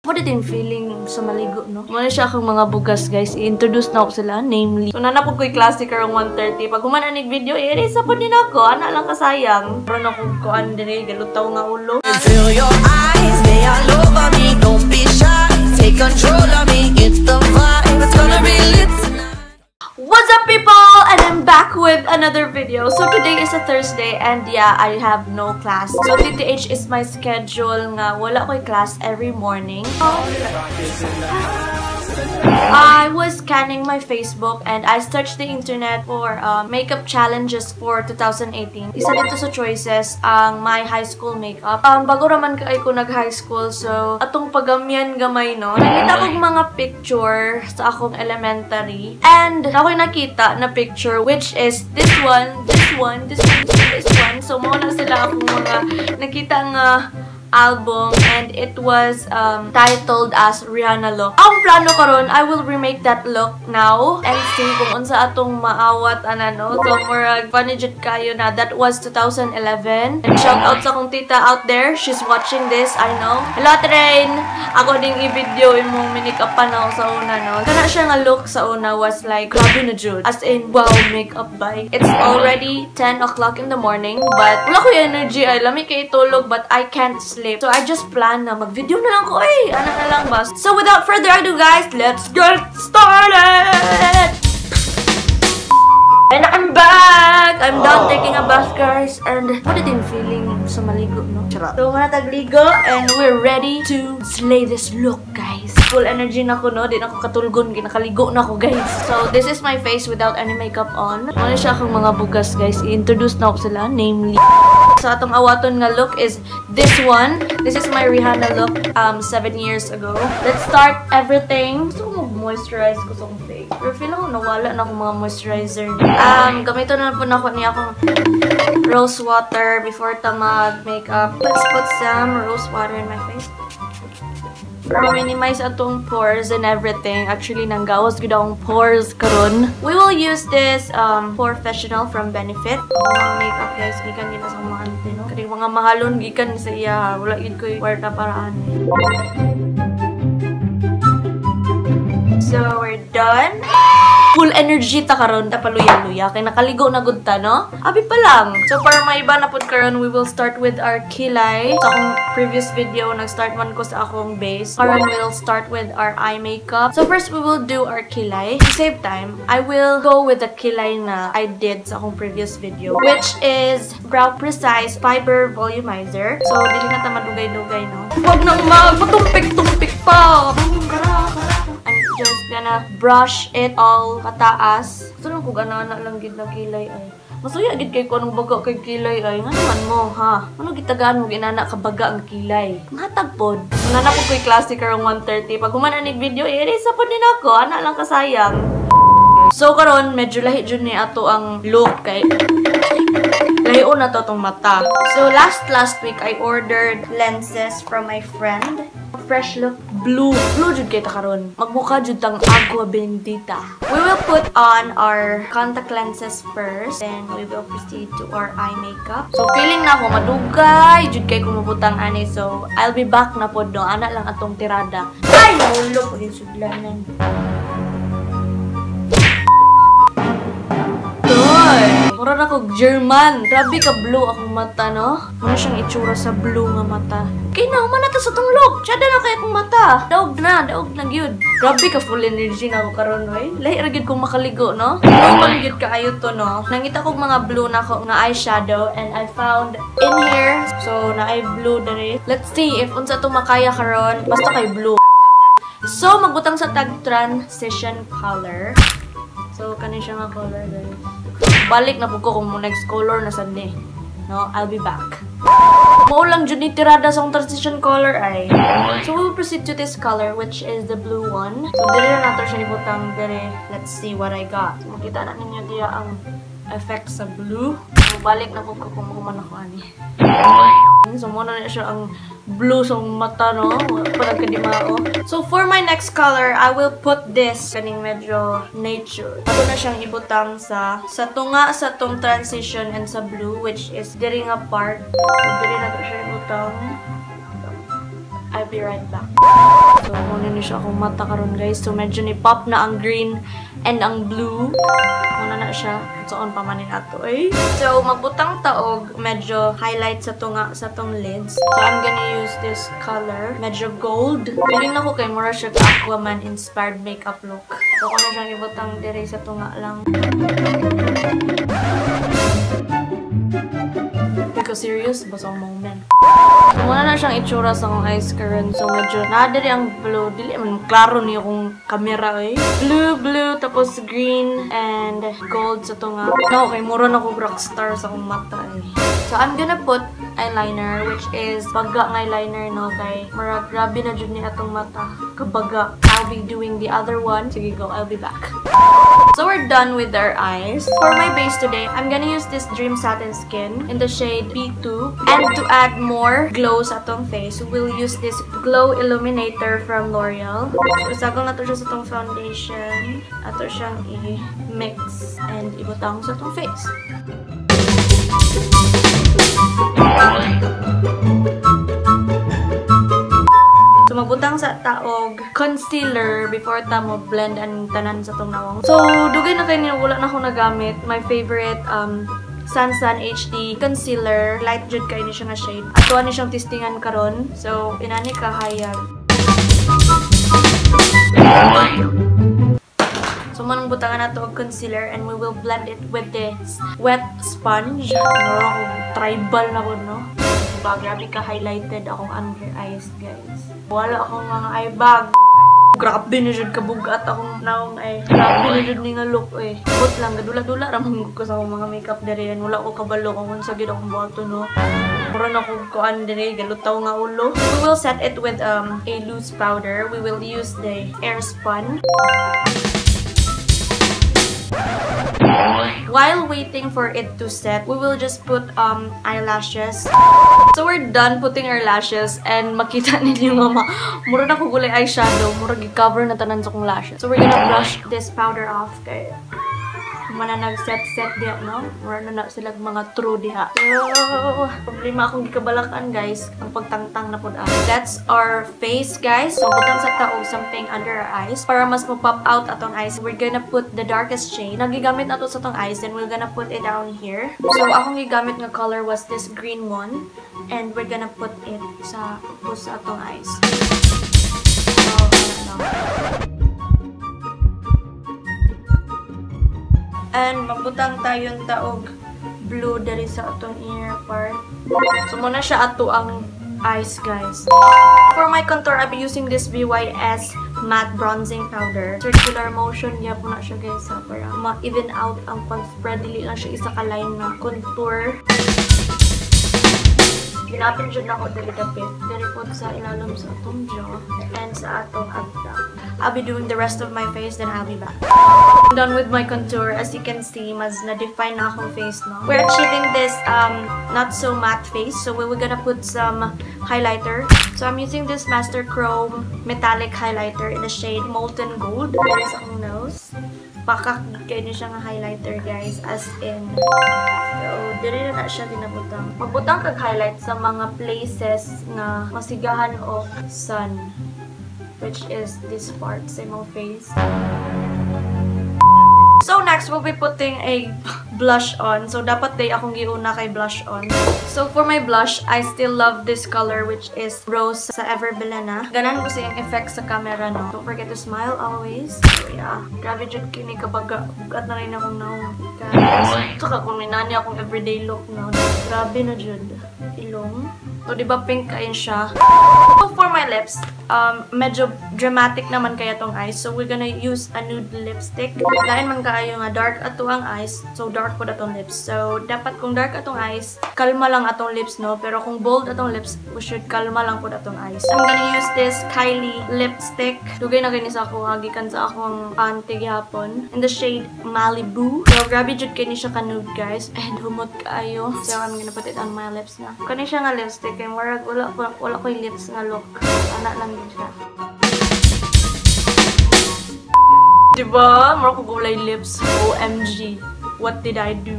What din feeling sa maligo, no? Muna siya akong mga bugas, guys. I-introduce na ako sila, namely. So, nanapog ko'y klase karong 1:30. Pag humananig video, i-erase po din ako. Ana lang kasayang. Pero na kung kuan din galutaw nga ulo. Feel your eyes, they all over me. Don't be shy, take control of me. Get the vibe, it's gonna be lit tonight. What's up, people? And I'm back with another video. So today is a Thursday and yeah, I have no class. So TTH is my schedule nga wala ko'y class every morning. I was scanning my Facebook and I searched the internet for makeup challenges for 2018. Isa dito sa choices ang my high school makeup. Bago raman kay ko nag-high school, so atong pagamyan gamay, no? Nakita kong mga picture sa akong elementary. And ako'y nakita na picture which is this one. So muna sila akong mga nakita nga album and it was titled as Rihanna look. Ang plano karon, I will remake that look now and see kung unsa atong maawat no. So murag funny jud kayo na that was 2011. And shout out sa kong tita out there, she's watching this, I know. Hello Train. Ako ding i-video imong minikap pa na sa una, no. Kana siya nga look sa una was like grabe na jud. As in wow, makeup by. It's already 10 o'clock in the morning but wala ko energy ay lami kay tulog but I can't sleep. So I just plan na mag-video na lang ko ano na lang ba. So without further ado guys, let's get started! And I'm back! I'm done taking a bath guys and what din feeling sa maligo, no? So muna tagligo and we're ready to slay this look guys. Full energy na ko, no? Di na ako katulgon, kinakaligo na ko guys. So this is my face without any makeup on. Muna siya akong mga bugas guys. I-introduce na ako sila, namely. So atong awaton nga look is this one. This is my Rihanna look 7 years ago. Let's start everything. Gusto ko mag-moisturize ko sa akong face. Pero feel ko nawala na akong mga moisturizer. Gamito na po na ako niya akong rose water before ta mag-makeup. Let's put some rose water in my face. Para minimize atong pores and everything. Actually, nanggawas gud akong pores karon. We will use this professional from Benefit. Mga makeup guys, gikan gina sa mga ante, no? Kani mga mahalon gikan sa iya. Wala gid koy kwarta paraan. So, we're done. Full energy ta karon, ta paluya-luya kay nakaligo na gud ta, no? Abi pa lang. So para maiba na pud karon, we will start with our kilay. Sa akong previous video, nag-start man ko sa akong base. Karon we'll start with our eye makeup. So first we will do our kilay. To save time, I will go with the kilay na I did sa akong previous video, which is Brow Precise Fiber Volumizer. So dili na ta madugay-dugay, no? Huwag nang magpatumpik-tumpik pa. Just gonna brush it all pataas. So lang kung ana-ana lang gid na kilay ay. Masuya gid kay ko anong baga kay kilay ay. Nga naman mo ha. Ano gitagaan mo ginana ka baga ang kilay? Matag pod. Nana po ko'y klase karong 1:30. Pag humananig video, i-erase po din ako. Ana lang kasayang. So karon medyo lahi jud ni ato ang look kay lahion na to tong mata. So last week I ordered lenses from my friend. Fresh look blue jud kay ta karon. Magmukha jud tang agua bendita. We will put on our contact lenses first, then we will proceed to our eye makeup. So feeling na ako madugay jud kay kumubutang ani, so I'll be back na pod no. Ana lang atong tirada. Ay naulog din sudlanan. Mura na ko German. Grabe ka blue akong mata, no? Muna siyang itsura sa blue nga mata. Okay na, human na ta sa tong look. Tsada na kaya akong mata. Daog na yun. Grabe ka full energy na ako karon, eh. Lahi ra gyud kong makaligo, no? Normal gyud kaayo to, no? Nangita kog mga blue na ko nga eyeshadow and I found in here. So, na ay blue dere. Let's see if unsa to makaya karon. Basta kay blue. So, magbutang sa tag transition color. So, kanin siya nga color, guys. Balik na po ko kung next color na sandi. No, I'll be back. Maulang dyan ni tirada sa transition color ay. So, we will proceed to this color, which is the blue one. So, dire na nato siya ibutang dire. Let's see what I got. So, makita na ninyo diya ang effect sa blue. So, balik na po ko kung mahuman ako ani. So, muna na siya ang blue sa mata, no? Parang kadimao. So, for my next color, I will put this kaning medyo nature. Ito na siyang ibutang sa tunga sa tong transition and sa blue, which is diri nga part. So, diri na ito siya ibutang. I'll be right back. ni siya akong mata karon guys. So medyo ni pop na ang green and ang blue. Muna na siya. Soon pa manin ato eh. So magbutang taog, medyo highlight sa tunga sa tong lids. So I'm gonna use this color. Medyo gold. Feeling na ko kay mura siya Aquaman inspired makeup look. So kung na siyang ibutang dire sa tunga lang. Because serious, basang moment. So, muna na siyang itsura sa akong eyes karon. So, medyo nadiri ang blue. Dili man klaro niyo kung camera eh. Blue, tapos green, and gold sa tunga. No, kay mura na ko rockstar sa akong mata eh. So, I'm gonna put eyeliner, which is baga ng eyeliner, no? Kay mara grabe na jud ni atong mata. Kabaga. I'll be doing the other one. Sige, go. I'll be back. So, we're done with our eyes. For my base today, I'm gonna use this Dream Satin Skin in the shade B2. And to add more glow sa atong face, we'll use this Glow Illuminator from L'Oreal. So, isagol na to siya sa atong foundation. Ato siyang i-mix and ibutang sa atong face. So, magbutang sa taog concealer before ta mo blend ang tanan sa tong nawong. So, dugay na kayo niya, wala na akong nagamit. My favorite Sun HD concealer. Light jud kayo ni siya nga shade. Ato ni siyang testingan karon. So, inani kahayag. So, manang butangan na to og concealer and we will blend it with this wet sponge. Mura akong tribal na ko, no? Grabe ka-highlighted akong under eyes, guys. Wala akong mga eye bag. Grabe na jud kabugat akong naong ay. Grabe na jud ni nga look eh. But lang, gadula-dula ramang ko sa akong mga makeup dere. Wala ko kabalo kung unsa gid akong buhaton, no? Mura na ko kuan dere, galutaw nga ulo. We will set it with a loose powder. We will use the Airspun. While waiting for it to set, we will just put eyelashes. So we're done putting our lashes and makita ninyo mama, mura na ko gulay eyeshadow, mura gi-cover na tanan sa kong lashes. So we're gonna brush this powder off kay mana nag-set diha, no? Mura na sila mga true diha. So, problema akong gikabalakan, guys, ang pagtangtang na pud. That's our face, guys. So butang sa taog something under our eyes para mas mo-pop out atong eyes. We're gonna put the darkest shade. Nagigamit nato sa tong eyes, then we're gonna put it down here. So akong gigamit nga color was this green one, and we're gonna put it sa atong eyes. So, and magbutang tayong taog blue dari sa atong ear part. So muna siya ato ang eyes, guys. For my contour, I'll be using this BYS matte bronzing powder. Circular motion niya po na siya, guys, ha, para ma-even out ang pag-spread. Dili lang siya isa ka line na contour. Ginapin dyan ako dali-dapit. Dali-pod sa ilalim sa atong jaw and sa atong agda. I'll be doing the rest of my face, then I'll be back. I'm done with my contour. As you can see, mas na-define na akong face, no? We're achieving this not so matte face, so we're gonna put some highlighter. So I'm using this Master Chrome metallic highlighter in the shade Molten Gold. There's akong nose. Pakak kayo niyo siya nga highlighter, guys, as in. So, diri na siya ginabutang. Magbutang kag highlight sa mga places na masigahan of sun, which is this part sa imong face. So next, we'll be putting a blush on. So dapat day akong giuna kay blush on. So for my blush, I still love this color, which is Rose sa Everbelena. Ganan ko siyang effect sa camera, no? Don't forget to smile always. So yeah, grabe jud kini kapag bugat na rin akong naong. Saka kung minani akong everyday look, no? Grabe na jud. Ilong. So diba pink kayo siya. So for my lips, medyo dramatic naman kaya tong eyes. So we're gonna use a nude lipstick. Lain man kayo nga dark ato ang eyes, so dark po atong lips. So dapat kung dark atong eyes, kalma lang atong lips, no? Pero kung bold atong lips, we should kalma lang po atong eyes. I'm gonna use this Kylie lipstick. Dugay na kinis ako, gikan sa akong auntie gihapon. In the shade Malibu. So grabe jud kini siya ka nude, guys. And humot kaayo. So I'm gonna put it on my lips na. Kani siya nga lipstick, kay murag wala ko yung lips nga look. Ana lang din siya. Diba? Mura ko gulay lips. OMG. What did I do?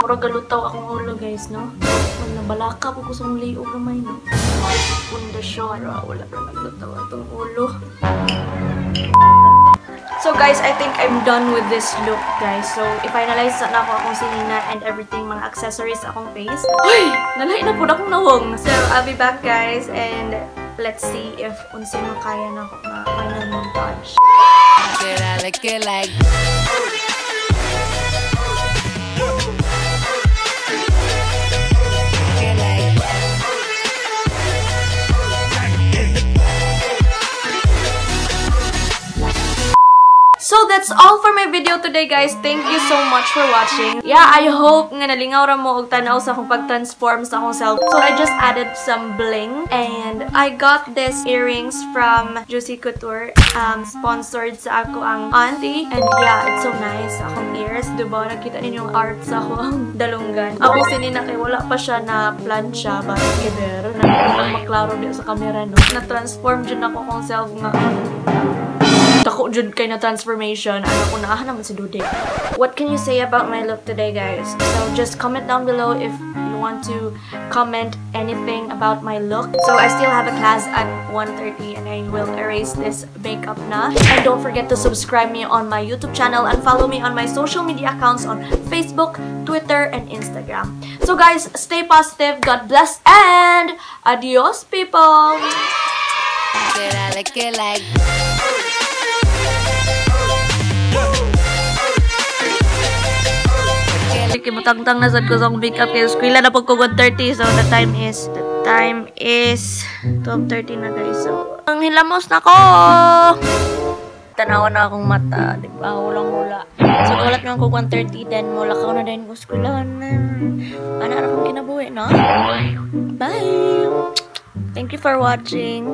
Mura galutaw akong ulo, guys, no? Nabalaka po ko sa mong liog gamay, no? Pundasyon. Wala ka naglutaw atong ulo. guys, I think I'm done with this look, guys. So, i-finalize na ako akong sinina and everything, mga accessories akong face. Uy! Nalay na po na akong nawong. So, I'll be back, guys, and let's see if unsay makaya na ako na final montage. So that's all for my video today, guys. Thank you so much for watching. Yeah, I hope nga nalingaw ra mo og tanaw sa akong pag-transform sa akong self. So I just added some bling and I got this earrings from Juicy Couture. Sponsored sa ako ang auntie. And yeah, it's so nice sa akong ears. Diba? Nakita ninyo yung art sa akong dalunggan. Ako sinina kay wala pa siya na plancha. But either na maklaro din sa camera, no? Na-transform dyan ako kong self nga. Ako dyan kay na transformation. Ano ko naahan naman si Dude. What can you say about my look today, guys? So just comment down below if you want to comment anything about my look. So I still have a class at 1:30 and I will erase this makeup na. And don't forget to subscribe me on my YouTube channel and follow me on my social media accounts on Facebook, Twitter, and Instagram. So guys, stay positive, God bless, and adios, people! Kimutang-tang na sad ko sa makeup kay eskwela na pagko 1:30, so the time is 12:30 na, guys. So ang hilamos na ko. Tanawa na akong mata, di ba? Hulang-hula. So ulat na ako 1:30, then mula ka na din ko eskwela na. Ana ra akong kinabuhi, no? Bye. Thank you for watching.